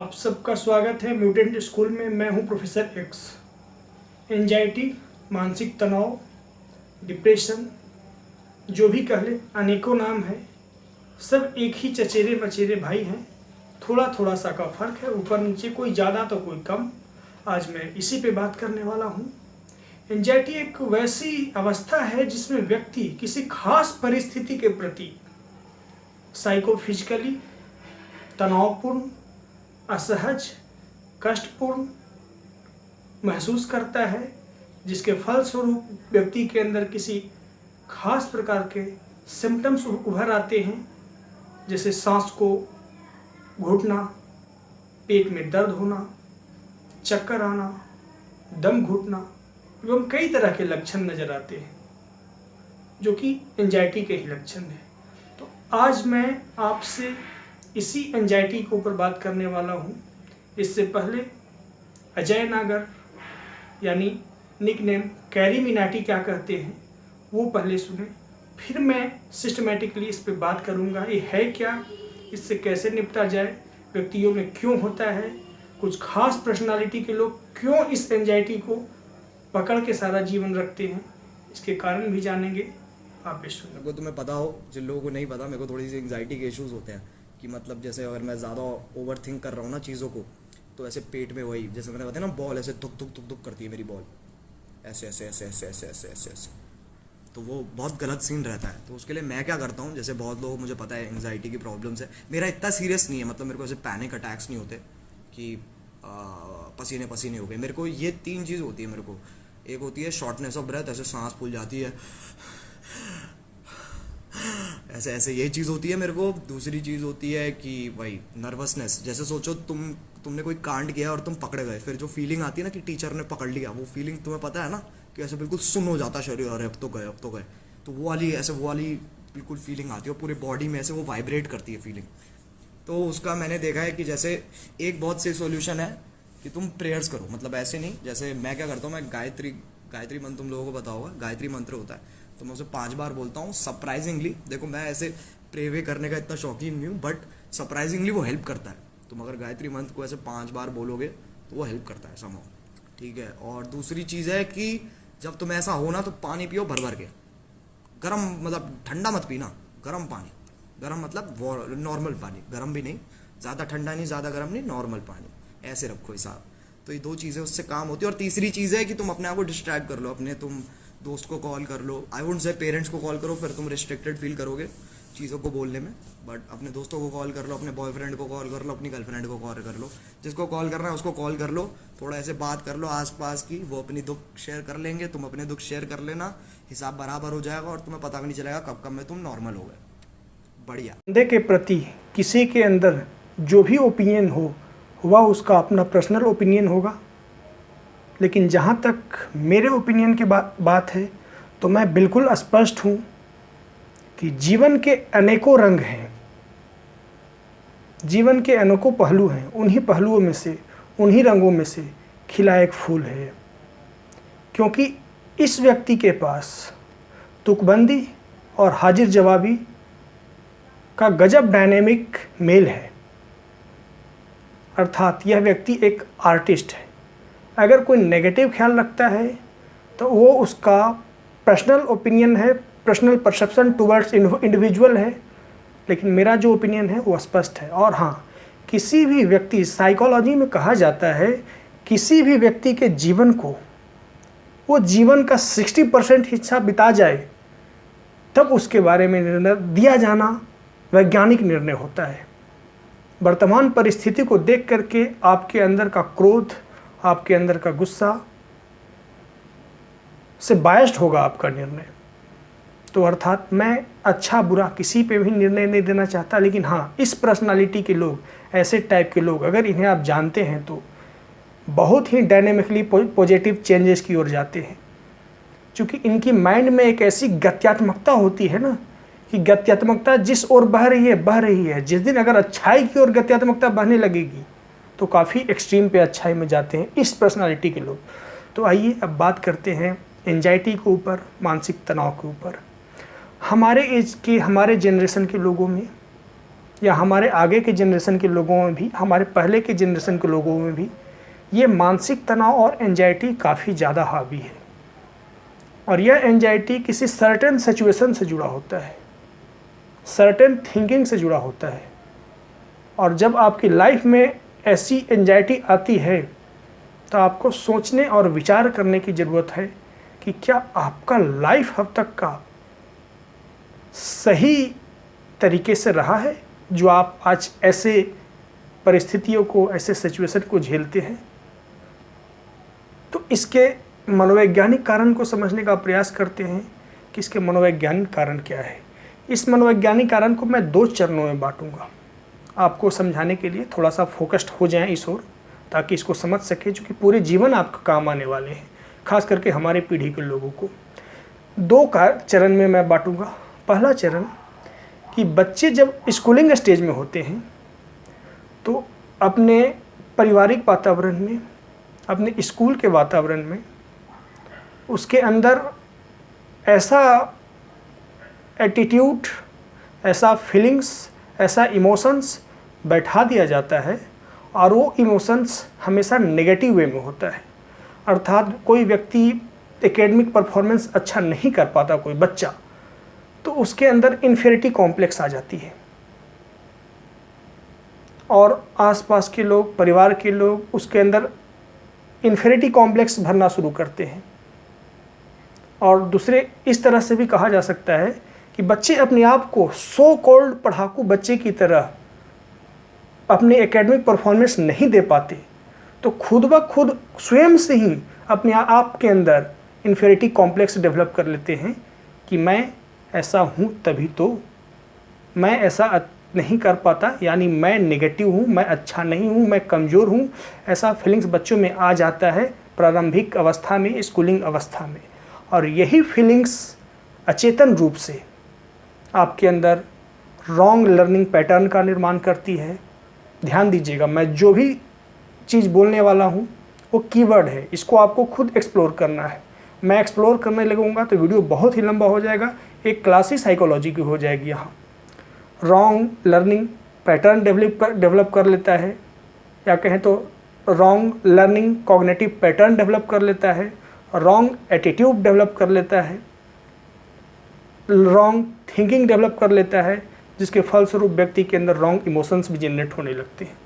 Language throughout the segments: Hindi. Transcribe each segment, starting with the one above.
आप सबका स्वागत है म्यूटेंट स्कूल में। मैं हूं प्रोफेसर एक्स। एंजाइटी, मानसिक तनाव, डिप्रेशन, जो भी कह ले, अनेकों नाम है। सब एक ही चचेरे मचेरे भाई हैं। थोड़ा थोड़ा सा का फर्क है, ऊपर नीचे, कोई ज़्यादा तो कोई कम। आज मैं इसी पे बात करने वाला हूं। एंजाइटी एक वैसी अवस्था है जिसमें व्यक्ति किसी खास परिस्थिति के प्रति साइकोफिजिकली तनावपूर्ण, असहज, कष्टपूर्ण महसूस करता है, जिसके फलस्वरूप व्यक्ति के अंदर किसी खास प्रकार के सिम्टम्स उभर आते हैं, जैसे सांस को घुटना, पेट में दर्द होना, चक्कर आना, दम घुटना एवं कई तरह के लक्षण नज़र आते हैं जो कि एंजाइटी के ही लक्षण हैं। तो आज मैं आपसे इसी एंजाइटी के ऊपर बात करने वाला हूँ। इससे पहले अजय नागर यानी निक नेम कैरी मिनाटी क्या कहते हैं वो पहले सुने, फिर मैं सिस्टमेटिकली इस पे बात करूँगा। ये है क्या, इससे कैसे निपटा जाए, व्यक्तियों में क्यों होता है, कुछ खास पर्सनालिटी के लोग क्यों इस एंजाइटी को पकड़ के सारा जीवन रखते हैं, इसके कारण भी जानेंगे। आप भी सुनो। मेरे को तुम्हें पता हो, जिन लोगों को नहीं पता, मेरे को थोड़ी सी एंजाइटी के इश्यूज होते हैं कि मतलब जैसे अगर मैं ज़्यादा ओवर थिंक कर रहा हूँ ना चीज़ों को, तो ऐसे पेट में वही जैसे मैंने बताया ना, बॉल ऐसे धुक धुक धुक धुक करती है मेरी बॉल, ऐसे ऐसे ऐसे ऐसे ऐसे ऐसे ऐसे ऐसे। तो वो बहुत गलत सीन रहता है। तो उसके लिए मैं क्या करता हूँ, जैसे बहुत लोग, मुझे पता है एंजाइटी की प्रॉब्लम्स है, मेरा इतना सीरियस नहीं है, मतलब मेरे को ऐसे पैनिक अटैक्स नहीं होते कि पसीने पसीने हो गए। मेरे को ये तीन चीज़ होती है मेरे को। एक होती है शॉर्टनेस ऑफ ब्रेथ, ऐसे सांस फूल जाती है ऐसे ऐसे, ये चीज़ होती है मेरे को। दूसरी चीज़ होती है कि भाई नर्वसनेस, जैसे सोचो तुमने कोई कांड किया और तुम पकड़े गए, फिर जो फीलिंग आती है ना कि टीचर ने पकड़ लिया, वो फीलिंग तुम्हें पता है ना कि ऐसे बिल्कुल सुन्न हो जाता शरीर, अरे अब तो गए अब तो गए। तो वो वाली बिल्कुल फीलिंग आती है और पूरे बॉडी में ऐसे वो वाइब्रेट करती है फीलिंग। तो उसका मैंने देखा है कि जैसे एक बहुत सही सोल्यूशन है कि तुम प्रेयर्स करो। मतलब ऐसे नहीं, जैसे मैं क्या करता हूँ, मैं गायत्री मंत्र, तुम लोगों को पता होगा गायत्री मंत्र होता है, तो मैं उसे 5 बार बोलता हूँ। सरप्राइजिंगली, देखो मैं ऐसे प्रे वे करने का इतना शौकीन नहीं हूँ, बट सरप्राइजिंगली वो हेल्प करता है। तुम अगर गायत्री मंत्र को ऐसे 5 बार बोलोगे तो वो हेल्प करता है समहाउ, ठीक है। और दूसरी चीज़ है कि जब तुम ऐसा हो ना, तो पानी पियो भर भर के, गर्म, मतलब ठंडा मत पीना, गर्म पानी। गर्म मतलब नॉर्मल पानी, गर्म भी नहीं, ज़्यादा ठंडा नहीं ज़्यादा गर्म नहीं, नॉर्मल पानी, ऐसे रखो हिसाब। तो ये 2 चीज़ें उससे काम होती है। और तीसरी चीज़ है कि तुम अपने आप को डिस्ट्रैक्ट कर लो, अपने तुम दोस्त को कॉल कर लो, आई वुड से पेरेंट्स को कॉल करो, फिर तुम रिस्ट्रिक्टेड फील करोगे चीज़ों को बोलने में, बट अपने दोस्तों को कॉल कर लो, अपने बॉयफ्रेंड को कॉल कर लो, अपनी गर्लफ्रेंड को कॉल कर लो, जिसको कॉल करना है उसको कॉल कर लो, थोड़ा ऐसे बात कर लो आसपास की, वो अपनी दुख शेयर कर लेंगे, तुम अपने दुख शेयर कर लेना, हिसाब बराबर हो जाएगा और तुम्हें पता भी नहीं चलेगा कब कब में तुम नॉर्मल हो गए। बढ़िया। बंदे के प्रति किसी के अंदर जो भी ओपिनियन हो, वह उसका अपना पर्सनल ओपिनियन होगा, लेकिन जहाँ तक मेरे ओपिनियन की बात है, तो मैं बिल्कुल स्पष्ट हूँ कि जीवन के अनेकों रंग हैं, जीवन के अनेकों पहलू हैं। उन्हीं पहलुओं में से, उन्हीं रंगों में से खिला एक फूल है, क्योंकि इस व्यक्ति के पास तुकबंदी और हाजिर जवाबी का गजब डायनेमिक मेल है। अर्थात यह व्यक्ति एक आर्टिस्ट है। अगर कोई नेगेटिव ख्याल रखता है तो वो उसका पर्सनल ओपिनियन है, पर्सनल परसेप्शन टुवर्ड्स इंडिविजुअल है, लेकिन मेरा जो ओपिनियन है वो स्पष्ट है। और हाँ, किसी भी व्यक्ति, साइकोलॉजी में कहा जाता है, किसी भी व्यक्ति के जीवन को वो जीवन का 60% हिस्सा बिता जाए, तब उसके बारे में निर्णय दिया जाना वैज्ञानिक निर्णय होता है। वर्तमान परिस्थिति को देख करके आपके अंदर का क्रोध, आपके अंदर का गुस्सा से बायस्ड होगा आपका निर्णय। तो अर्थात मैं अच्छा बुरा किसी पे भी निर्णय नहीं देना चाहता, लेकिन हाँ, इस पर्सनालिटी के लोग, ऐसे टाइप के लोग, अगर इन्हें आप जानते हैं तो बहुत ही डायनेमिकली पॉजिटिव चेंजेस की ओर जाते हैं। क्योंकि इनकी माइंड में एक ऐसी गत्यात्मकता होती है ना, कि गत्यात्मकता जिस ओर बह रही है। जिस दिन अगर अच्छाई की ओर गत्यात्मकता बहने लगेगी तो काफ़ी एक्सट्रीम पे अच्छाई में जाते हैं इस पर्सनालिटी के लोग। तो आइए अब बात करते हैं एंजाइटी के ऊपर, मानसिक तनाव के ऊपर। हमारे एज के, हमारे जनरेशन के लोगों में या हमारे आगे के जनरेशन के लोगों में भी, हमारे पहले के जनरेशन के लोगों में भी ये मानसिक तनाव और एंजाइटी काफ़ी ज़्यादा हावी है। और यह एंजाइटी किसी सर्टेन सिचुएशन से जुड़ा होता है, सर्टेन थिंकिंग से जुड़ा होता है। और जब आपकी लाइफ में ऐसी एंजाइटी आती है तो आपको सोचने और विचार करने की ज़रूरत है कि क्या आपका लाइफ अब तक का सही तरीके से रहा है जो आप आज ऐसे परिस्थितियों को, ऐसे सिचुएशन को झेलते हैं। तो इसके मनोवैज्ञानिक कारण को समझने का प्रयास करते हैं कि इसके मनोवैज्ञानिक कारण क्या है। इस मनोवैज्ञानिक कारण को मैं 2 चरणों में बांटूंगा, आपको समझाने के लिए थोड़ा सा फोकस्ड हो जाएं इस ओर, ताकि इसको समझ सके, क्योंकि पूरे जीवन आपका काम आने वाले हैं, खास करके हमारी पीढ़ी के लोगों को। 2 चरण में मैं बांटूंगा। पहला चरण कि बच्चे जब स्कूलिंग स्टेज में होते हैं तो अपने पारिवारिक वातावरण में, अपने स्कूल के वातावरण में उसके अंदर ऐसा एटीट्यूड, ऐसा फीलिंग्स, ऐसा इमोशंस बैठा दिया जाता है और वो इमोशंस हमेशा नेगेटिव वे में होता है। अर्थात कोई व्यक्ति एकेडमिक परफॉर्मेंस अच्छा नहीं कर पाता, कोई बच्चा, तो उसके अंदर इन्फीरियरिटी कॉम्प्लेक्स आ जाती है और आसपास के लोग, परिवार के लोग उसके अंदर इन्फीरियरिटी कॉम्प्लेक्स भरना शुरू करते हैं। और दूसरे इस तरह से भी कहा जा सकता है कि बच्चे अपने आप को सो कॉल्ड पढ़ाकू बच्चे की तरह अपने एकेडमिक परफॉर्मेंस नहीं दे पाते, तो खुद ब खुद स्वयं से ही अपने आप के अंदर इन्फीरियरिटी कॉम्प्लेक्स डेवलप कर लेते हैं कि मैं ऐसा हूँ तभी तो, मैं ऐसा नहीं कर पाता, यानी मैं नेगेटिव हूँ, मैं अच्छा नहीं हूँ, मैं कमज़ोर हूँ। ऐसा फीलिंग्स बच्चों में आ जाता है प्रारंभिक अवस्था में, स्कूलिंग अवस्था में। और यही फीलिंग्स अचेतन रूप से आपके अंदर रॉन्ग लर्निंग पैटर्न का निर्माण करती है। ध्यान दीजिएगा, मैं जो भी चीज़ बोलने वाला हूँ वो कीवर्ड है, इसको आपको खुद एक्सप्लोर करना है। मैं एक्सप्लोर करने लगूंगा तो वीडियो बहुत ही लंबा हो जाएगा, एक क्लास ही साइकोलॉजी की हो जाएगी। यहाँ रॉन्ग लर्निंग पैटर्न डेवलप कर लेता है, या कहें तो wrong learning cognitive pattern develop कर लेता है, रॉन्ग एटीट्यूड डेवलप कर लेता है, रॉन्ग थिंकिंग डेवलप कर लेता है, जिसके फलस्वरूप व्यक्ति के अंदर रॉन्ग इमोशंस भी जनरेट होने लगते हैं।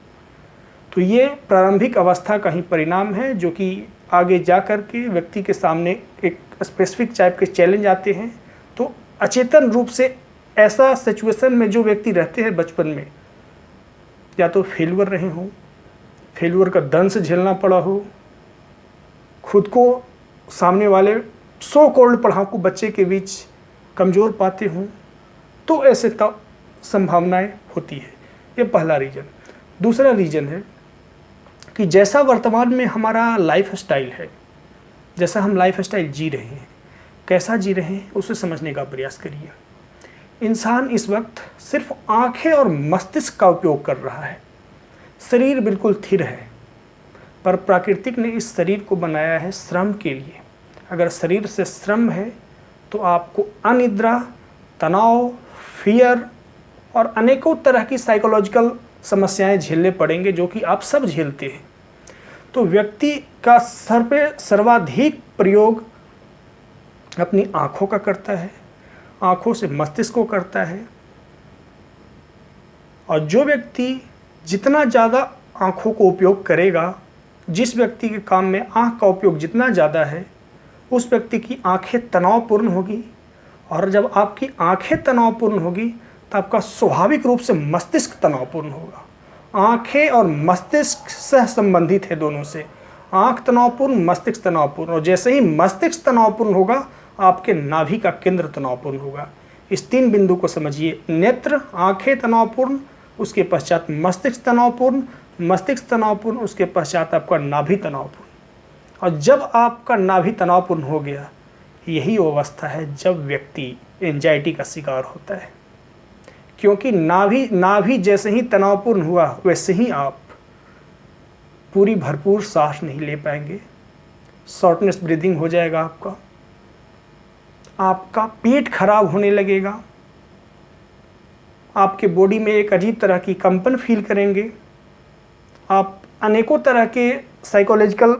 तो ये प्रारंभिक अवस्था का ही परिणाम है, जो कि आगे जा कर के व्यक्ति के सामने एक स्पेसिफिक टाइप के चैलेंज आते हैं। तो अचेतन रूप से ऐसा सिचुएशन में जो व्यक्ति रहते हैं बचपन में, या तो फेल्यूर रहे हों, फेल्यूर का दंश झेलना पड़ा हो, खुद को सामने वाले सो कॉल्ड पढ़ाकू बच्चे के बीच कमज़ोर पाते हों, तो ऐसे संभावनाएं होती है। ये पहला रीज़न। दूसरा रीज़न है कि जैसा वर्तमान में हमारा लाइफ स्टाइल है, जैसा हम लाइफ स्टाइल जी रहे हैं, कैसा जी रहे हैं उसे समझने का प्रयास करिए। इंसान इस वक्त सिर्फ आंखें और मस्तिष्क का उपयोग कर रहा है। शरीर बिल्कुल स्थिर है, पर प्राकृतिक ने इस शरीर को बनाया है श्रम के लिए। अगर शरीर से श्रम है तो आपको अनिद्रा, तनाव, फियर और अनेकों तरह की साइकोलॉजिकल समस्याएं झेलने पड़ेंगे, जो कि आप सब झेलते हैं। तो व्यक्ति का सर्वाधिक प्रयोग अपनी आँखों का करता है, आँखों से मस्तिष्क को करता है। और जो व्यक्ति जितना ज़्यादा आँखों को उपयोग करेगा, जिस व्यक्ति के काम में आँख का उपयोग जितना ज़्यादा है, उस व्यक्ति की आँखें तनावपूर्ण होगी। और जब आपकी आँखें तनावपूर्ण होगी तो आपका स्वाभाविक रूप से मस्तिष्क तनावपूर्ण होगा। आँखें और मस्तिष्क सह संबंधित है दोनों से। आँख तनावपूर्ण, मस्तिष्क तनावपूर्ण, और जैसे ही मस्तिष्क तनावपूर्ण होगा आपके नाभि का केंद्र तनावपूर्ण होगा। इस 3 बिंदु को समझिए। नेत्र, आँखें तनावपूर्ण, उसके पश्चात मस्तिष्क तनावपूर्ण, मस्तिष्क तनावपूर्ण, उसके पश्चात आपका नाभि तनावपूर्ण। और जब आपका नाभि तनावपूर्ण हो गया, यही वो अवस्था है जब व्यक्ति एंजाइटी का शिकार होता है। क्योंकि नाभि जैसे ही तनावपूर्ण हुआ, वैसे ही आप पूरी भरपूर सांस नहीं ले पाएंगे, शॉर्टनेस ब्रीदिंग हो जाएगा, आपका पेट खराब होने लगेगा, आपके बॉडी में एक अजीब तरह की कंपन फील करेंगे। आप अनेकों तरह के साइकोलॉजिकल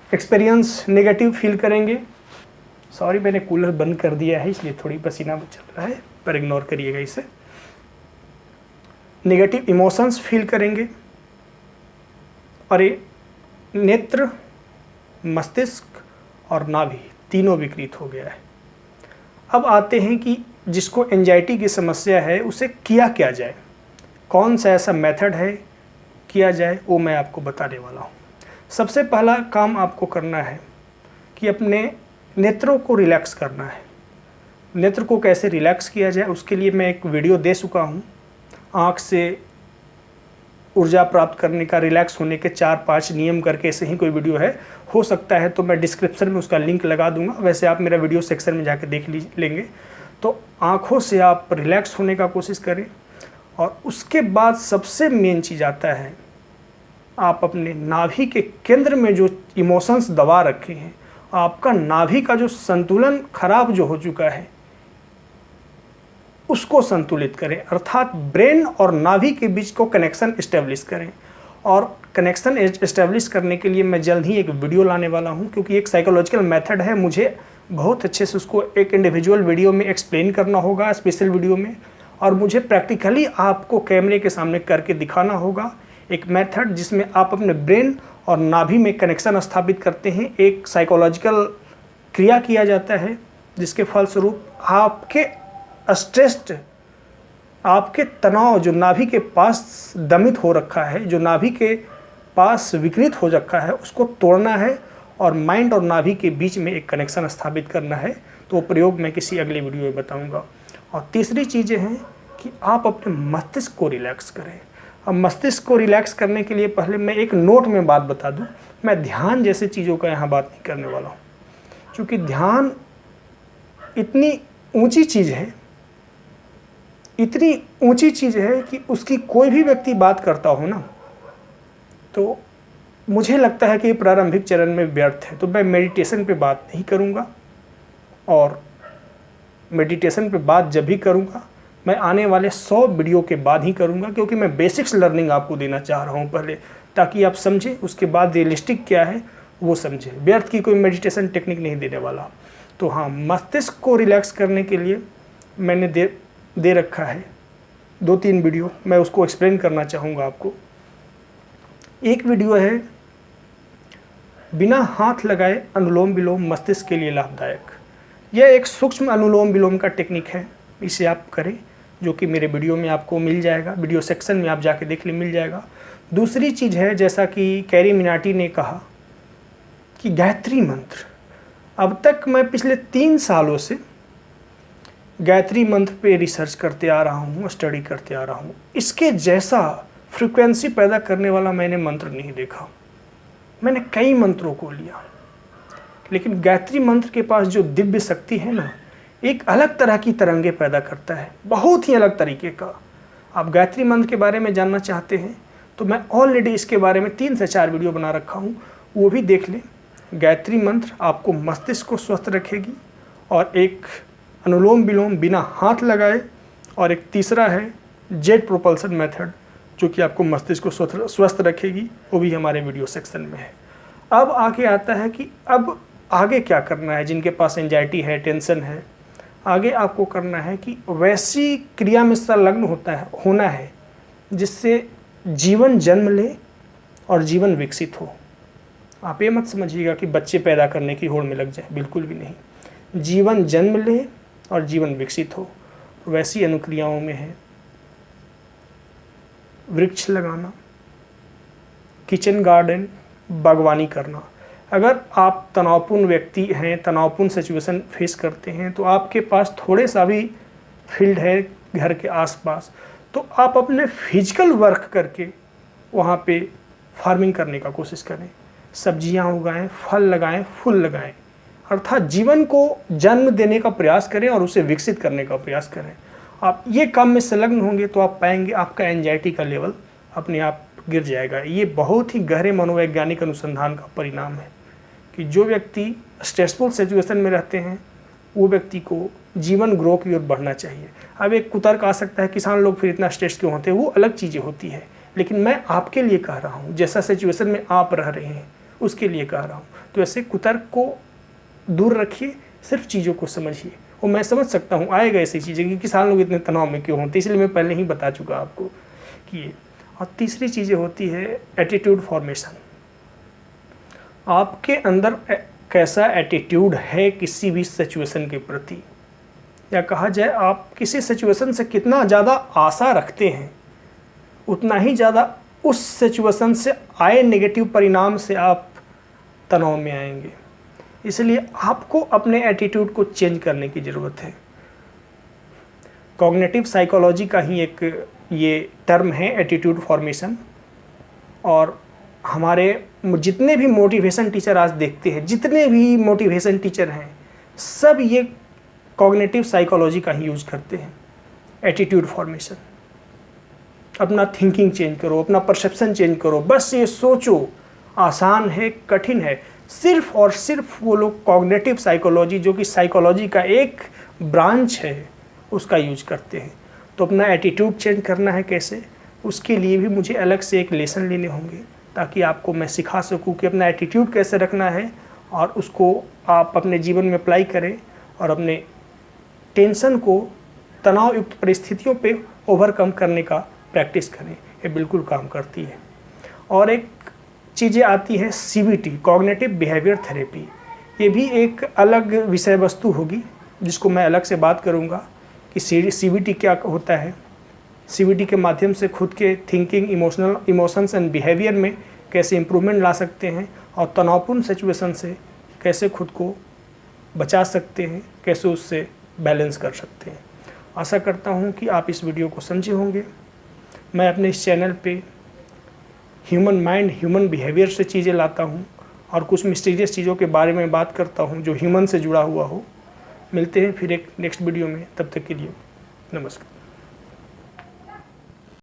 एक्सपीरियंस नेगेटिव फील करेंगे। सॉरी, मैंने कूलर बंद कर दिया है इसलिए थोड़ी पसीना चल रहा है, पर इग्नोर करिएगा इसे। नेगेटिव इमोशंस फील करेंगे और ये नेत्र, मस्तिष्क और नाभि तीनों विकृत हो गया है। अब आते हैं कि जिसको एंजाइटी की समस्या है उसे किया क्या जाए, कौन सा ऐसा मेथड है किया जाए, वो मैं आपको बताने वाला हूँ। सबसे पहला काम आपको करना है कि अपने नेत्रों को रिलैक्स करना है। नेत्र को कैसे रिलैक्स किया जाए उसके लिए मैं एक वीडियो दे चुका हूँ। आँख से ऊर्जा प्राप्त करने का, रिलैक्स होने के 4-5 नियम करके ऐसे ही कोई वीडियो है, हो सकता है तो मैं डिस्क्रिप्शन में उसका लिंक लगा दूंगा। वैसे आप मेरा वीडियो सेक्शन में जाके देख लेंगे। तो आँखों से आप रिलैक्स होने का कोशिश करें और उसके बाद सबसे मेन चीज़ आता है, आप अपने नाभि के केंद्र में जो इमोशंस दबा रखे हैं, आपका नाभि का जो संतुलन खराब जो हो चुका है उसको संतुलित करें, अर्थात ब्रेन और नाभि के बीच को कनेक्शन इस्टेब्लिश करें। और कनेक्शन इस्टेब्लिश करने के लिए मैं जल्द ही एक वीडियो लाने वाला हूं, क्योंकि एक साइकोलॉजिकल मेथड है, मुझे बहुत अच्छे से उसको एक इंडिविजुअल वीडियो में एक्सप्लेन करना होगा, स्पेशल वीडियो में, और मुझे प्रैक्टिकली आपको कैमरे के सामने करके दिखाना होगा एक मेथड जिसमें आप अपने ब्रेन और नाभि में कनेक्शन स्थापित करते हैं। एक साइकोलॉजिकल क्रिया किया जाता है जिसके फलस्वरूप आपके स्ट्रेस्ड, आपके तनाव जो नाभि के पास दमित हो रखा है, जो नाभि के पास विकृत हो रखा है, उसको तोड़ना है और माइंड और नाभि के बीच में एक कनेक्शन स्थापित करना है। तो वो प्रयोग मैं किसी अगले वीडियो में बताऊंगा। और तीसरी चीज़ें हैं कि आप अपने मस्तिष्क को रिलैक्स करें। अब मस्तिष्क को रिलैक्स करने के लिए पहले मैं एक नोट में बात बता दूं, मैं ध्यान जैसे चीज़ों का यहाँ बात नहीं करने वाला हूँ, क्योंकि ध्यान इतनी ऊंची चीज़ है, इतनी ऊंची चीज़ है कि उसकी कोई भी व्यक्ति बात करता हो ना, तो मुझे लगता है कि ये प्रारंभिक चरण में व्यर्थ है। तो मैं मेडिटेशन पे बात नहीं करूँगा, और मेडिटेशन पे बात जब भी करूँगा मैं आने वाले 100 वीडियो के बाद ही करूँगा, क्योंकि मैं बेसिक्स लर्निंग आपको देना चाह रहा हूँ पहले, ताकि आप समझें, उसके बाद रियलिस्टिक क्या है वो समझें। व्यर्थ की कोई मेडिटेशन टेक्निक नहीं देने वाला। तो हाँ, मस्तिष्क को रिलैक्स करने के लिए मैंने दे रखा है 2-3 वीडियो, मैं उसको एक्सप्लेन करना चाहूँगा आपको। एक वीडियो है बिना हाथ लगाए अनुलोम विलोम मस्तिष्क के लिए लाभदायक। यह एक सूक्ष्म अनुलोम विलोम का टेक्निक है, इसे आप करें, जो कि मेरे वीडियो में आपको मिल जाएगा, वीडियो सेक्शन में आप जाके देख ले, मिल जाएगा। दूसरी चीज़ है, जैसा कि कैरी मिनाटी ने कहा कि गायत्री मंत्र, अब तक मैं पिछले 3 सालों से गायत्री मंत्र पे रिसर्च करते आ रहा हूँ, स्टडी करते आ रहा हूँ। इसके जैसा फ्रिक्वेंसी पैदा करने वाला मैंने मंत्र नहीं देखा। मैंने कई मंत्रों को लिया, लेकिन गायत्री मंत्र के पास जो दिव्य शक्ति है ना, एक अलग तरह की तरंगे पैदा करता है, बहुत ही अलग तरीके का। आप गायत्री मंत्र के बारे में जानना चाहते हैं तो मैं ऑलरेडी इसके बारे में 3 से 4 वीडियो बना रखा हूँ, वो भी देख लें। गायत्री मंत्र आपको मस्तिष्क को स्वस्थ रखेगी, और एक अनुलोम विलोम बिना हाथ लगाए, और एक तीसरा है जेट प्रोपल्सन मेथड, जो कि आपको मस्तिष्क को स्वस्थ रखेगी, वो भी हमारे वीडियो सेक्शन में है। अब आगे आता है कि अब आगे क्या करना है। जिनके पास एंजाइटी है, टेंशन है, आगे आपको करना है कि वैसी क्रिया में संलग्न होना है जिससे जीवन जन्म ले और जीवन विकसित हो। आप ये मत समझिएगा कि बच्चे पैदा करने की होड़ में लग जाए, बिल्कुल भी नहीं। जीवन जन्म ले और जीवन विकसित हो, वैसी अनुक्रियाओं में है वृक्ष लगाना, किचन गार्डन, बागवानी करना। अगर आप तनावपूर्ण व्यक्ति हैं, तनावपूर्ण सिचुएशन फेस करते हैं, तो आपके पास थोड़े सा भी फील्ड है घर के आसपास, तो आप अपने फिजिकल वर्क करके वहाँ पे फार्मिंग करने का कोशिश करें। सब्जियाँ उगाएं, फल लगाएं, फूल लगाएं, अर्थात जीवन को जन्म देने का प्रयास करें और उसे विकसित करने का प्रयास करें। आप ये काम में संलग्न होंगे तो आप पाएंगे आपका एंजाइटी का लेवल अपने आप गिर जाएगा। ये बहुत ही गहरे मनोवैज्ञानिक अनुसंधान का परिणाम है कि जो व्यक्ति स्ट्रेसफुल सिचुएशन में रहते हैं वो व्यक्ति को जीवन ग्रो की ओर बढ़ना चाहिए। अब एक कुतर्क आ सकता है किसान लोग फिर इतना स्ट्रेस क्यों होते हैं, वो अलग चीज़ें होती है, लेकिन मैं आपके लिए कह रहा हूँ, जैसा सिचुएशन में आप रह रहे हैं उसके लिए कह रहा हूँ। तो ऐसे कुतर्क को दूर रखिए, सिर्फ चीज़ों को समझिए। और मैं समझ सकता हूँ आएगा ऐसी चीज़ें कि किसान लोग इतने तनाव में क्यों होते, इसलिए मैं पहले ही बता चुका आपको कि ये। और तीसरी चीज़ें होती है एटीट्यूड फॉर्मेशन। आपके अंदर कैसा एटीट्यूड है किसी भी सिचुएशन के प्रति, या कहा जाए आप किसी सिचुएशन से कितना ज़्यादा आशा रखते हैं, उतना ही ज़्यादा उस सिचुएशन से आए नेगेटिव परिणाम से आप तनाव में आएंगे। इसलिए आपको अपने एटीट्यूड को चेंज करने की ज़रूरत है। कॉग्निटिव साइकोलॉजी का ही एक ये टर्म है एटीट्यूड फॉर्मेशन। और हमारे जितने भी मोटिवेशन टीचर आज देखते हैं, जितने भी मोटिवेशन टीचर हैं, सब ये कॉग्निटिव साइकोलॉजी का ही यूज़ करते हैं। एटीट्यूड फॉर्मेशन, अपना थिंकिंग चेंज करो, अपना परसेप्शन चेंज करो, बस ये सोचो। आसान है, कठिन है, सिर्फ और सिर्फ वो लोग कॉग्निटिव साइकोलॉजी, जो कि साइकोलॉजी का एक ब्रांच है, उसका यूज करते हैं। तो अपना एटीट्यूड चेंज करना है कैसे, उसके लिए भी मुझे अलग से एक लेसन लेने होंगे, ताकि आपको मैं सिखा सकूं कि अपना एटीट्यूड कैसे रखना है और उसको आप अपने जीवन में अप्लाई करें और अपने टेंशन को तनाव युक्त परिस्थितियों पे ओवरकम करने का प्रैक्टिस करें। ये बिल्कुल काम करती है। और एक चीज़ें आती है CBT, कॉग्निटिव बिहेवियर थेरेपी। ये भी एक अलग विषय वस्तु होगी जिसको मैं अलग से बात करूँगा कि CBT क्या होता है। CBT के माध्यम से खुद के थिंकिंग, इमोशंस एंड बिहेवियर में कैसे इम्प्रूवमेंट ला सकते हैं और तनावपूर्ण सिचुएशन से कैसे खुद को बचा सकते हैं, कैसे उससे बैलेंस कर सकते हैं। आशा करता हूँ कि आप इस वीडियो को समझे होंगे। मैं अपने इस चैनल पे ह्यूमन माइंड, ह्यूमन बिहेवियर से चीज़ें लाता हूँ और कुछ मिस्टीरियस चीज़ों के बारे में बात करता हूँ जो ह्यूमन से जुड़ा हुआ हो। मिलते हैं फिर एक नेक्स्ट वीडियो में, तब तक के लिए नमस्कार।